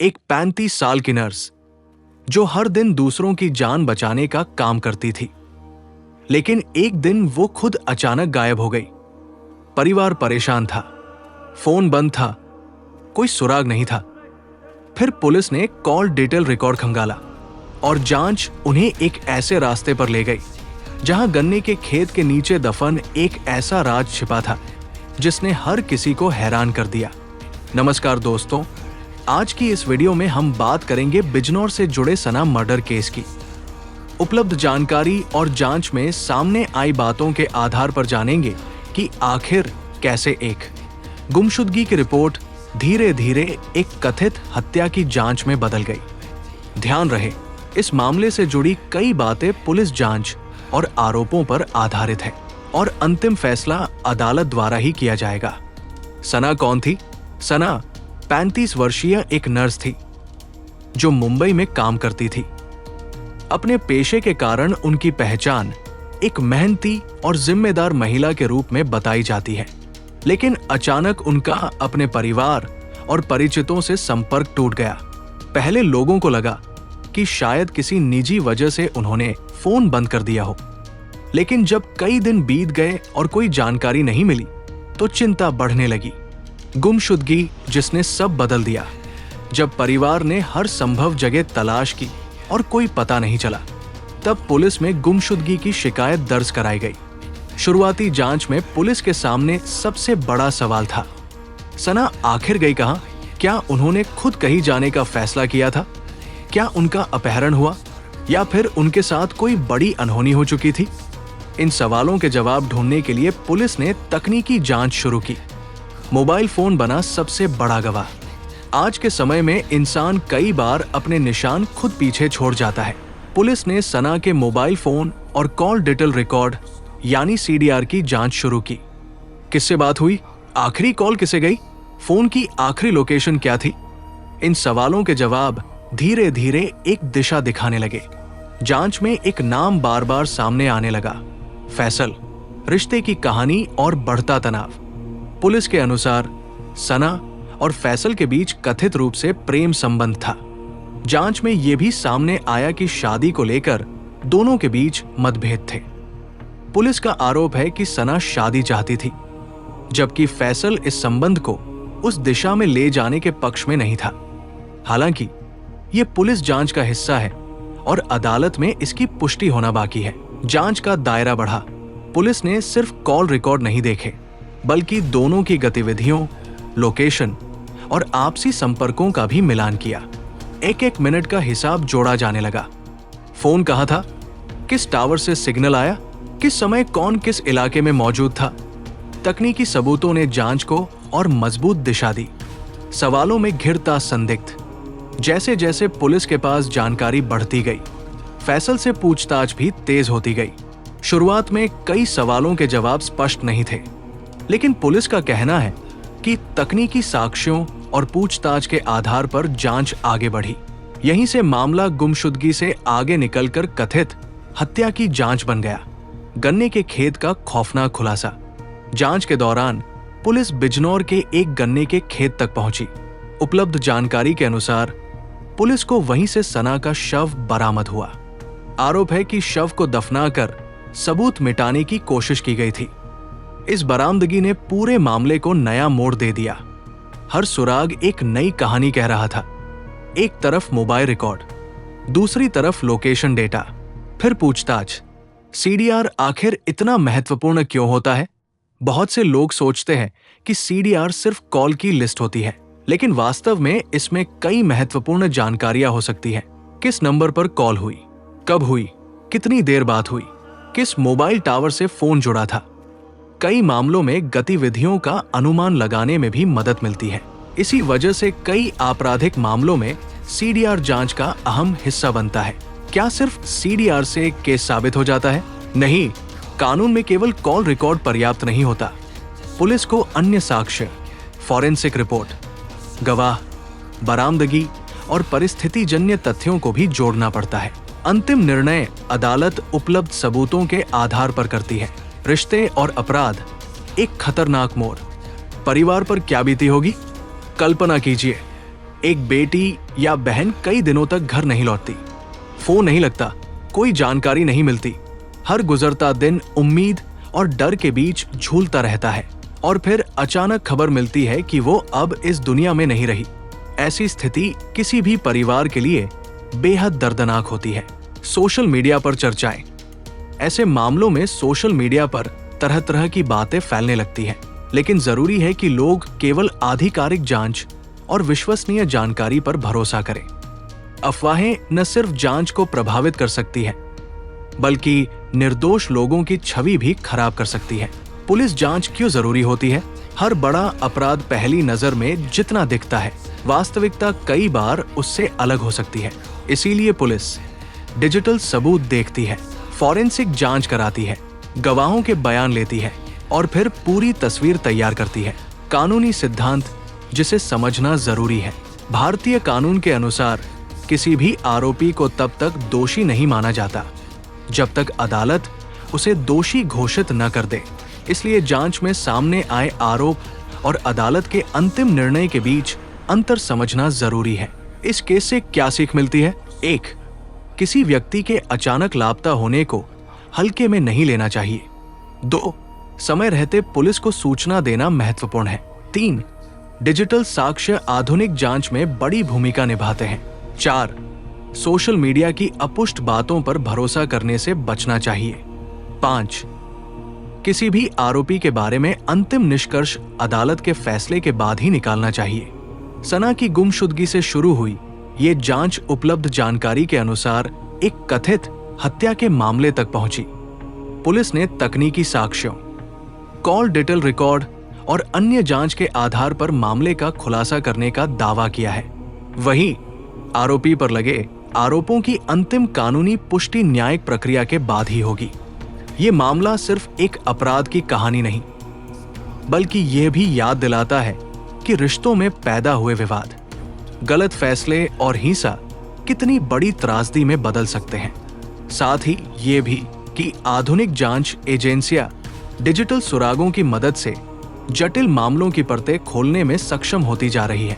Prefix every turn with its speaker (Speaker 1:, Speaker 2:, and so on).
Speaker 1: एक 35 साल की नर्स जो हर दिन दूसरों की जान बचाने का काम करती थी, लेकिन एक दिन वो खुद अचानक गायब हो गई। परिवार परेशान था, फोन बंद था, कोई सुराग नहीं था। फिर पुलिस ने कॉल डिटेल रिकॉर्ड खंगाला और जांच उन्हें एक ऐसे रास्ते पर ले गई जहां गन्ने के खेत के नीचे दफन एक ऐसा राज छिपा था जिसने हर किसी को हैरान कर दिया। नमस्कार दोस्तों, आज की इस वीडियो में हम बात करेंगे बिजनौर से जुड़े सना मर्डर केस की। उपलब्ध जानकारी और जांच में सामने आई बातों के आधार पर जानेंगे कि आखिर कैसे एक गुमशुदगी की रिपोर्ट धीरे धीरे एक कथित हत्या की जांच में बदल गई। ध्यान रहे, इस मामले से जुड़ी कई बातें पुलिस जांच और आरोपों पर आधारित है और अंतिम फैसला अदालत द्वारा ही किया जाएगा। सना कौन थी? सना 35 वर्षीय एक नर्स थी जो मुंबई में काम करती थी। अपने पेशे के कारण उनकी पहचान एक मेहनती और जिम्मेदार महिला के रूप में बताई जाती है, लेकिन अचानक उनका अपने परिवार और परिचितों से संपर्क टूट गया। पहले लोगों को लगा कि शायद किसी निजी वजह से उन्होंने फोन बंद कर दिया हो, लेकिन जब कई दिन बीत गए और कोई जानकारी नहीं मिली तो चिंता बढ़ने लगी। गुमशुदगी जिसने सब बदल दिया। जब परिवार ने हर संभव जगह तलाश की और कोई पता नहीं चला, तब पुलिस में गुमशुदगी की शिकायत दर्ज कराई गई। शुरुआती जांच में पुलिस के सामने सबसे बड़ा सवाल था, सना आखिर गई कहां? क्या उन्होंने खुद कहीं जाने का फैसला किया था? क्या उनका अपहरण हुआ या फिर उनके साथ कोई बड़ी अनहोनी हो चुकी थी? इन सवालों के जवाब ढूंढने के लिए पुलिस ने तकनीकी जांच शुरू की। मोबाइल फोन बना सबसे बड़ा गवाह। आज के समय में इंसान कई बार अपने निशान खुद पीछे छोड़ जाता है। पुलिस ने सना के मोबाइल फोन और कॉल डिटेल रिकॉर्ड यानी CDR की जांच शुरू की। किससे बात हुई? आखिरी कॉल किसे गई? फोन की आखिरी लोकेशन क्या थी? इन सवालों के जवाब धीरे धीरे एक दिशा दिखाने लगे। जांच में एक नाम बार बार सामने आने लगा, फैसल। रिश्ते की कहानी और बढ़ता तनाव। पुलिस के अनुसार सना और फैसल के बीच कथित रूप से प्रेम संबंध था। जांच में यह भी सामने आया कि शादी को लेकर दोनों के बीच मतभेद थे। पुलिस का आरोप है कि सना शादी चाहती थी, जबकि फैसल इस संबंध को उस दिशा में ले जाने के पक्ष में नहीं था। हालांकि यह पुलिस जांच का हिस्सा है और अदालत में इसकी पुष्टि होना बाकी है। जांच का दायरा बढ़ा। पुलिस ने सिर्फ कॉल रिकॉर्ड नहीं देखे, बल्कि दोनों की गतिविधियों, लोकेशन और आपसी संपर्कों का भी मिलान किया। एक एक मिनट का हिसाब जोड़ा जाने लगा। फोन कहाँ था? किस टावर से सिग्नल आया? किस समय कौन किस इलाके में मौजूद था? तकनीकी सबूतों ने जांच को और मजबूत दिशा दी। सवालों में घिरता संदिग्ध। जैसे जैसे पुलिस के पास जानकारी बढ़ती गई, फैसल से पूछताछ भी तेज होती गई। शुरुआत में कई सवालों के जवाब स्पष्ट नहीं थे, लेकिन पुलिस का कहना है कि तकनीकी साक्ष्यों और पूछताछ के आधार पर जांच आगे बढ़ी। यहीं से मामला गुमशुदगी से आगे निकलकर कथित हत्या की जांच बन गया। गन्ने के खेत का खौफनाक खुलासा। जांच के दौरान पुलिस बिजनौर के एक गन्ने के खेत तक पहुंची। उपलब्ध जानकारी के अनुसार पुलिस को वहीं से सना का शव बरामद हुआ। आरोप है कि शव को दफनाकर सबूत मिटाने की कोशिश की गई थी। इस बरामदगी ने पूरे मामले को नया मोड़ दे दिया। हर सुराग एक नई कहानी कह रहा था। एक तरफ मोबाइल रिकॉर्ड, दूसरी तरफ लोकेशन डेटा, फिर पूछताछ। CDR आखिर इतना महत्वपूर्ण क्यों होता है? बहुत से लोग सोचते हैं कि CDR सिर्फ कॉल की लिस्ट होती है, लेकिन वास्तव में इसमें कई महत्वपूर्ण जानकारियां हो सकती हैं। किस नंबर पर कॉल हुई, कब हुई, कितनी देर बाद हुई, किस मोबाइल टावर से फोन जुड़ा था। कई मामलों में गतिविधियों का अनुमान लगाने में भी मदद मिलती है। इसी वजह से कई आपराधिक मामलों में CDR जांच का अहम हिस्सा बनता है। क्या सिर्फ CDR से केस साबित हो जाता है? नहीं, कानून में केवल कॉल रिकॉर्ड पर्याप्त नहीं होता। पुलिस को अन्य साक्ष्य, फॉरेंसिक रिपोर्ट, गवाह, बरामदगी और परिस्थितिजन्य तथ्यों को भी जोड़ना पड़ता है। अंतिम निर्णय अदालत उपलब्ध सबूतों के आधार पर करती है। रिश्ते और अपराध, एक खतरनाक मोड़। परिवार पर क्या बीती होगी? कल्पना कीजिए, एक बेटी या बहन कई दिनों तक घर नहीं लौटती, फोन नहीं लगता, कोई जानकारी नहीं मिलती। हर गुजरता दिन उम्मीद और डर के बीच झूलता रहता है और फिर अचानक खबर मिलती है कि वो अब इस दुनिया में नहीं रही। ऐसी स्थिति किसी भी परिवार के लिए बेहद दर्दनाक होती है। सोशल मीडिया पर चर्चाएं। ऐसे मामलों में सोशल मीडिया पर तरह तरह की बातें फैलने लगती हैं, लेकिन जरूरी है कि लोग केवल आधिकारिक जांच और विश्वसनीय जानकारी पर भरोसा करें। अफवाहें न सिर्फ जांच को प्रभावित कर सकती हैं, बल्कि निर्दोष लोगों की छवि भी खराब कर सकती है। पुलिस जांच क्यों जरूरी होती है? हर बड़ा अपराध पहली नजर में जितना दिखता है, वास्तविकता कई बार उससे अलग हो सकती है। इसीलिए पुलिस डिजिटल सबूत देखती है, फॉरेंसिक जांच कराती है, गवाहों के बयान लेती है और फिर पूरी तस्वीर तैयार करती है। कानूनी सिद्धांत जिसे समझना जरूरी है। भारतीय कानून के अनुसार किसी भी आरोपी को तब तक दोषी नहीं माना जाता जब तक अदालत उसे दोषी घोषित न कर दे। इसलिए जांच में सामने आए आरोप और अदालत के अंतिम निर्णय के बीच अंतर समझना जरूरी है। इस केस से क्या सीख मिलती है? 1. किसी व्यक्ति के अचानक लापता होने को हल्के में नहीं लेना चाहिए। 2. समय रहते पुलिस को सूचना देना महत्वपूर्ण है। 3. डिजिटल साक्ष्य आधुनिक जांच में बड़ी भूमिका निभाते हैं। 4. सोशल मीडिया की अपुष्ट बातों पर भरोसा करने से बचना चाहिए। 5. किसी भी आरोपी के बारे में अंतिम निष्कर्ष अदालत के फैसले के बाद ही निकालना चाहिए। सना की गुमशुदगी से शुरू हुई ये जांच उपलब्ध जानकारी के अनुसार एक कथित हत्या के मामले तक पहुंची। पुलिस ने तकनीकी साक्ष्यों, कॉल डिटेल रिकॉर्ड और अन्य जांच के आधार पर मामले का खुलासा करने का दावा किया है। वहीं आरोपी पर लगे आरोपों की अंतिम कानूनी पुष्टि न्यायिक प्रक्रिया के बाद ही होगी। ये मामला सिर्फ एक अपराध की कहानी नहीं, बल्कि यह भी याद दिलाता है कि रिश्तों में पैदा हुए विवाद, गलत फैसले और हिंसा कितनी बड़ी त्रासदी में बदल सकते हैं। साथ ही ये भी कि आधुनिक जांच एजेंसियां डिजिटल सुरागों की मदद से जटिल मामलों की परतें खोलने में सक्षम होती जा रही है।